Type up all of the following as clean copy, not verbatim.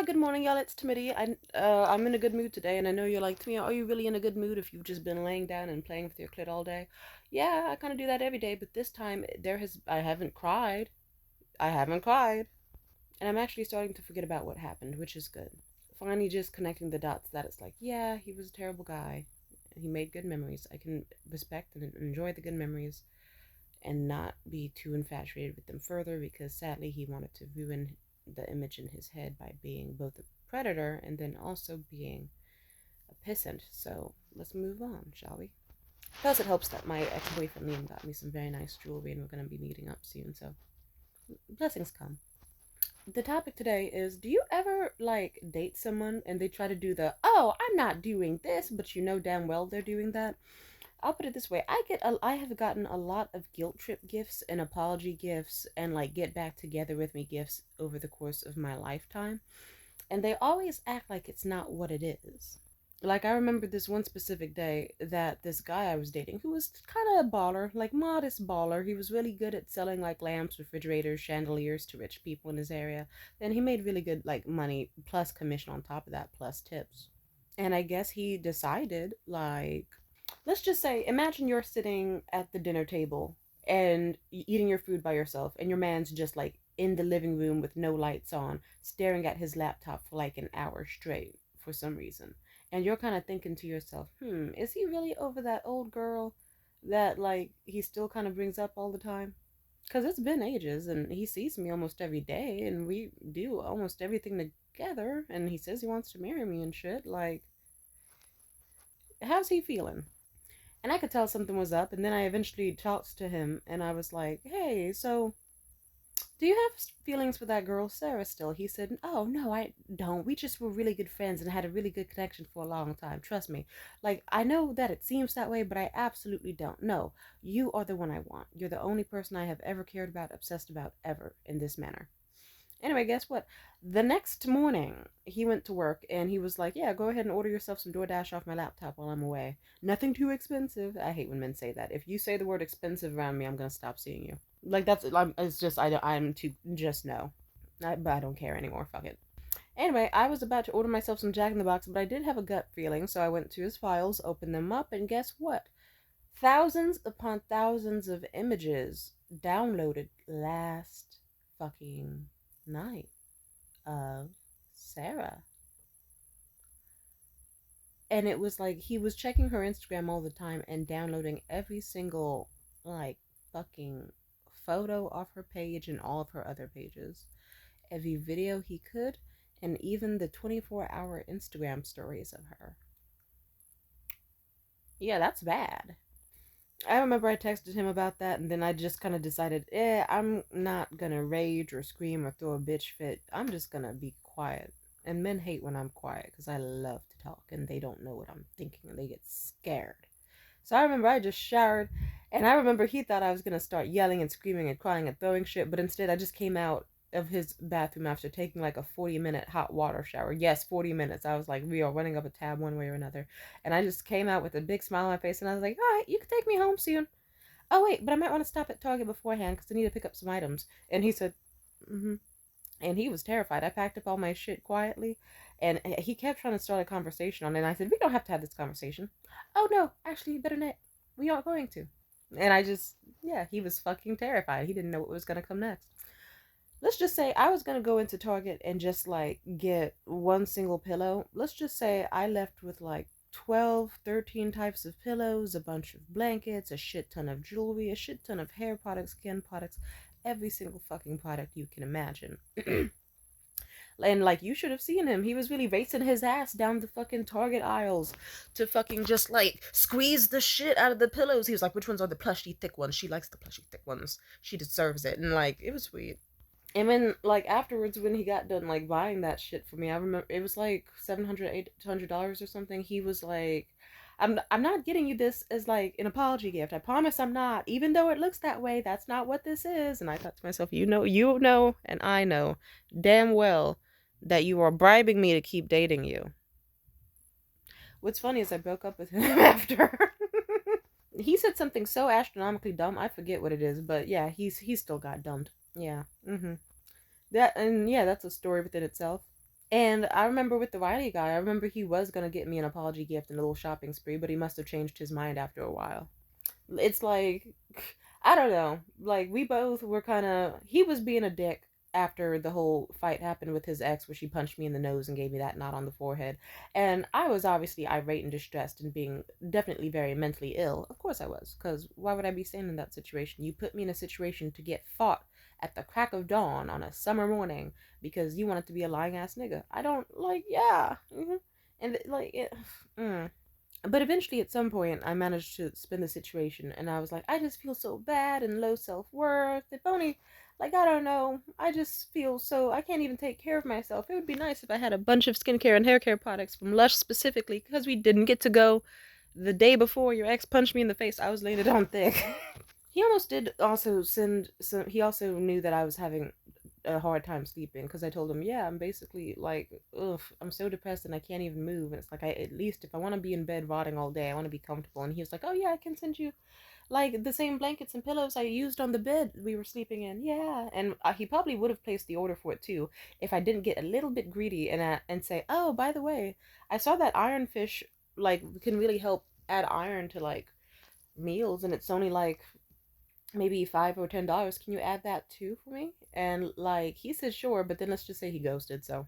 good morning, y'all. It's Timidity. I'm in a good mood today, and I know you're like, Tamia, are you really in a good mood if you've just been laying down and playing with your clit all day? Yeah, I kind of do that every day, but this time I haven't cried. I haven't cried, and I'm actually starting to forget about what happened, which is good. Finally, just connecting the dots that it's like, yeah, he was a terrible guy. He made good memories. I can respect and enjoy the good memories and not be too infatuated with them further because sadly he wanted to ruin the image in his head by being both a predator and then also being a pissant. So let's move on, shall we? Plus, it helps that my ex boyfriend Liam got me some very nice jewelry and we're going to be meeting up soon, so blessings come. The topic today is, do you ever like date someone and they try to do the, oh, I'm not doing this, but you know damn well they're doing that? I'll put it this way: I have gotten a lot of guilt trip gifts and apology gifts and like get back together with me gifts over the course of my lifetime, and they always act like it's not what it is. Like I remember this one specific day that this guy I was dating, who was kind of a baller, like modest baller. He was really good at selling like lamps, refrigerators, chandeliers to rich people in his area. And he made really good like money plus commission on top of that plus tips. And I guess he decided, like, let's just say, imagine you're sitting at the dinner table and eating your food by yourself, and your man's just like in the living room with no lights on, staring at his laptop for like an hour straight for some reason. And you're kind of thinking to yourself, is he really over that old girl that like he still kind of brings up all the time? Because it's been ages and he sees me almost every day and we do almost everything together and he says he wants to marry me and shit. Like, how's he feeling? And I could tell something was up. And then I eventually talked to him and I was like, hey, so do you have feelings for that girl, Sarah, still? He said, oh, no, I don't. We just were really good friends and had a really good connection for a long time. Trust me. Like, I know that it seems that way, but I absolutely don't. No, you are the one I want. You're the only person I have ever cared about, obsessed about, ever in this manner. Anyway, guess what? The next morning, he went to work and he was like, yeah, go ahead and order yourself some DoorDash off my laptop while I'm away. Nothing too expensive. I hate when men say that. If you say the word expensive around me, I'm going to stop seeing you. Like, it's just, I'm too, just no. But I don't care anymore. Fuck it. Anyway, I was about to order myself some Jack in the Box, but I did have a gut feeling, so I went to his files, opened them up, and guess what? Thousands upon thousands of images downloaded last fucking night of Sarah. And it was like he was checking her Instagram all the time and downloading every single, like, fucking photo off her page and all of her other pages. Every video he could, and even the 24-hour Instagram stories of her. Yeah, that's bad. I remember I texted him about that, and then I just kind of decided, I'm not gonna rage or scream or throw a bitch fit. I'm just gonna be quiet. And men hate when I'm quiet because I love to talk and they don't know what I'm thinking and they get scared. So I remember I just showered, and I remember he thought I was gonna start yelling and screaming and crying and throwing shit, but instead I just came out of his bathroom after taking like a 40-minute hot water shower. Yes, 40 minutes. I was like, we are running up a tab one way or another. And I just came out with a big smile on my face and I was like, all right, you can take me home soon. Oh, wait, but I might want to stop at Target beforehand because I need to pick up some items. And he said, mm-hmm. And he was terrified. I packed up all my shit quietly and he kept trying to start a conversation on it. And I said, we don't have to have this conversation. Oh, no, actually, you better not. We aren't going to. And I just, yeah, he was fucking terrified. He didn't know what was going to come next. Let's just say I was going to go into Target and just like get one single pillow. Let's just say I left with like 12, 13 types of pillows, a bunch of blankets, a shit ton of jewelry, a shit ton of hair products, skin products, every single fucking product you can imagine. And like you should have seen him. He was really racing his ass down the fucking Target aisles to fucking just like squeeze the shit out of the pillows. He was like, which ones are the plushy thick ones? She likes the plushy thick ones. She deserves it. And like it was sweet. And then, like, afterwards, when he got done, like, buying that shit for me, I remember it was like $700, $800 or something. He was like, I'm not getting you this as, like, an apology gift. I promise I'm not. Even though it looks that way, that's not what this is. And I thought to myself, you know, and I know damn well that you are bribing me to keep dating you. What's funny is I broke up with him after. He said something so astronomically dumb, I forget what it is, but yeah, he still got dumped. Yeah. Mm-hmm. That, and yeah, that's a story within itself. And I remember with the Wiley guy, I remember he was gonna get me an apology gift and a little shopping spree, but he must have changed his mind after a while. It's like, I don't know. Like, we both were kind of, he was being a dick after the whole fight happened with his ex, where she punched me in the nose and gave me that knot on the forehead. And I was obviously irate and distressed and being definitely very mentally ill. Of course I was, because why would I be staying in that situation? You put me in a situation to get fought at the crack of dawn on a summer morning because you wanted to be a lying ass nigga. I don't, like, yeah. And like it, mm. But eventually, at some point, I managed to spin the situation, and I was like, I just feel so bad and low self worth. If only, like, I don't know, I just feel so, I can't even take care of myself. It would be nice if I had a bunch of skincare and hair care products from Lush specifically, because we didn't get to go the day before your ex punched me in the face. I was laying it on thick. He almost did also send some, he also knew that I was having a hard time sleeping because I told him, yeah, I'm basically like, ugh, I'm so depressed and I can't even move. And it's like, I at least if I want to be in bed rotting all day, I want to be comfortable. And he was like, oh yeah, I can send you like the same blankets and pillows I used on the bed we were sleeping in. Yeah, and he probably would have placed the order for it too if I didn't get a little bit greedy and say, oh, by the way, I saw that iron fish like can really help add iron to like meals, and it's only like maybe $5 or $10. Can you add that too for me? And like he said sure, but then let's just say he ghosted, so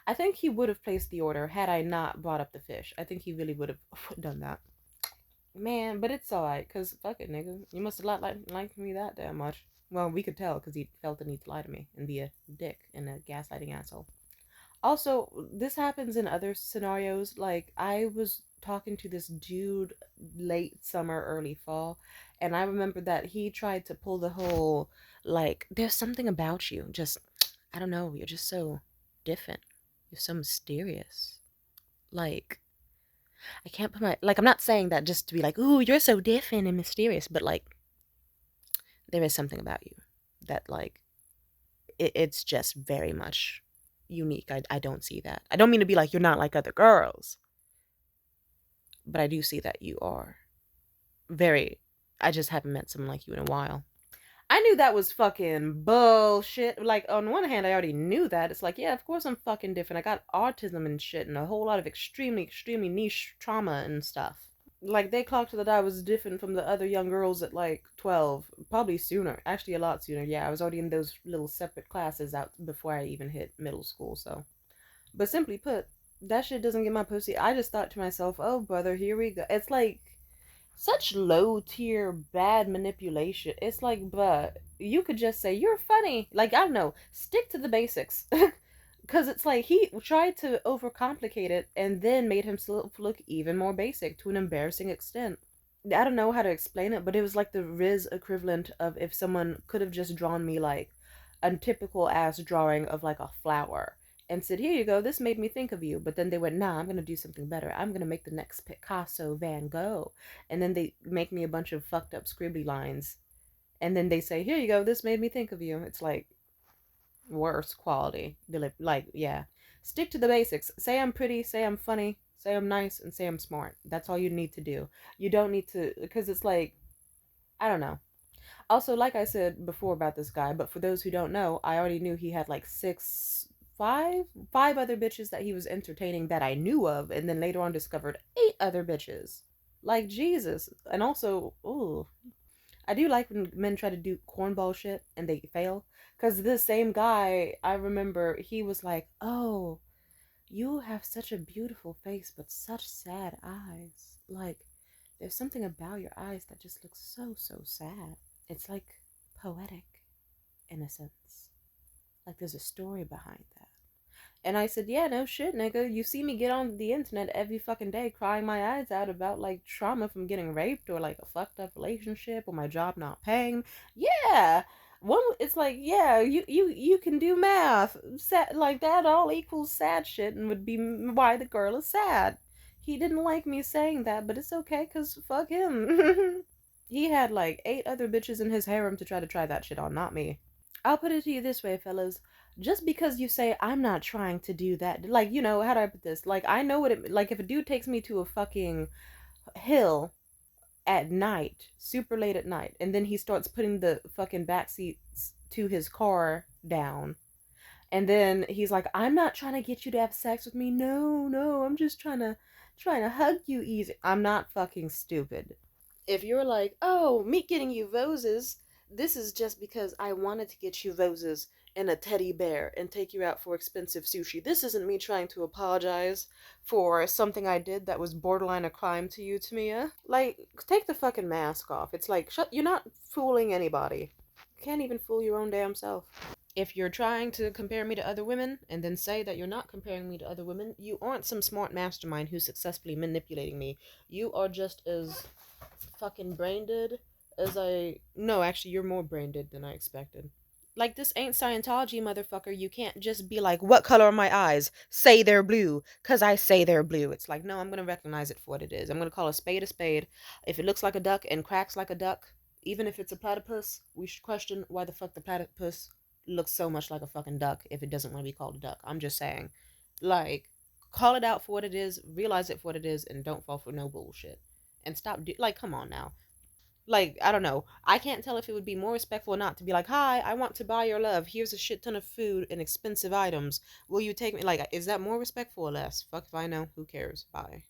I think he would have placed the order had I not brought up the fish. I think he really would have done that. Man, but it's alright, cause fuck it, nigga. You must have liked me that damn much. Well, we could tell, cause he felt the need to lie to me and be a dick and a gaslighting asshole. Also, this happens in other scenarios. Like, I was talking to this dude late summer, early fall, and I remember that he tried to pull the whole, like, there's something about you. Just, I don't know, you're just so different. You're so mysterious. Like, I can't put my, like, I'm not saying that just to be like, ooh, you're so different and mysterious, but like, there is something about you that, like, it's just very much unique. I don't see that. I don't mean to be like you're not like other girls, but I do see that you are very. I just haven't met someone like you in a while. I knew that was fucking bullshit. Like, on one hand, I already knew that. It's like, yeah, of course I'm fucking different. I got autism and shit and a whole lot of extremely, extremely niche trauma and stuff. Like, they clocked that I was different from the other young girls at like 12, probably sooner, actually a lot sooner. Yeah, I was already in those little separate classes out before I even hit middle school. So, but simply put, that shit doesn't get my pussy. I just thought to myself, oh brother, here we go. It's like such low tier bad manipulation. It's like, but you could just say you're funny. Like, I don't know, stick to the basics. Because it's like he tried to overcomplicate it and then made himself look even more basic to an embarrassing extent. I don't know how to explain it, but it was like the Riz equivalent of if someone could have just drawn me like a typical ass drawing of like a flower and said, here you go, this made me think of you. But then they went, nah, I'm going to do something better. I'm going to make the next Picasso, Van Gogh. And then they make me a bunch of fucked up scribbly lines. And then they say, here you go, this made me think of you. It's like, worse quality. Like, yeah. Stick to the basics. Say I'm pretty, say I'm funny, say I'm nice, and say I'm smart. That's all you need to do. You don't need to, because it's like, I don't know. Also, like I said before about this guy, but for those who don't know, I already knew he had like five other bitches that he was entertaining that I knew of, and then later on discovered eight other bitches. Like, Jesus. And also, ooh, I do like when men try to do cornball shit and they fail. Because this same guy, I remember he was like, oh, you have such a beautiful face, but such sad eyes. Like, there's something about your eyes that just looks so, so sad. It's like poetic in a sense. Like, there's a story behind that. And I said, yeah, no shit, nigga. You see me get on the internet every fucking day crying my eyes out about like trauma from getting raped or like a fucked up relationship or my job not paying. Yeah. One, it's like, yeah, you can do math. Sad, like that all equals sad shit and would be why the girl is sad. He didn't like me saying that, but it's okay cuz fuck him. He had like eight other bitches in his harem to try that shit on, not me. I'll put it to you this way, fellas. Just because you say I'm not trying to do that, like, how do I put this? Like, I know what it like if a dude takes me to a fucking hill at night, super late at night, and then he starts putting the fucking back seats to his car down. And then he's like, I'm not trying to get you to have sex with me. No, no, I'm just trying to hug you easy. I'm not fucking stupid. If you're like, oh, me getting you roses, this is just because I wanted to get you roses and a teddy bear and take you out for expensive sushi. This isn't me trying to apologize for something I did that was borderline a crime to you, Tamia. Like, take the fucking mask off. It's like, shut, you're not fooling anybody. You can't even fool your own damn self. If you're trying to compare me to other women and then say that you're not comparing me to other women, you aren't some smart mastermind who's successfully manipulating me. You are just as fucking brain dead as I. No, actually, you're more brain dead than I expected. Like, this ain't Scientology, motherfucker. You can't just be like, what color are my eyes? Say they're blue. Because I say they're blue. It's like, no, I'm going to recognize it for what it is. I'm going to call a spade a spade. If it looks like a duck and cracks like a duck, even if it's a platypus, we should question why the fuck the platypus looks so much like a fucking duck if it doesn't want to be called a duck. I'm just saying. Like, call it out for what it is, realize it for what it is, and don't fall for no bullshit. And stop, like, come on now. Like, I don't know. I can't tell if it would be more respectful or not to be like, hi, I want to buy your love. Here's a shit ton of food and expensive items. Will you take me? Like, is that more respectful or less? Fuck if I know. Who cares? Bye.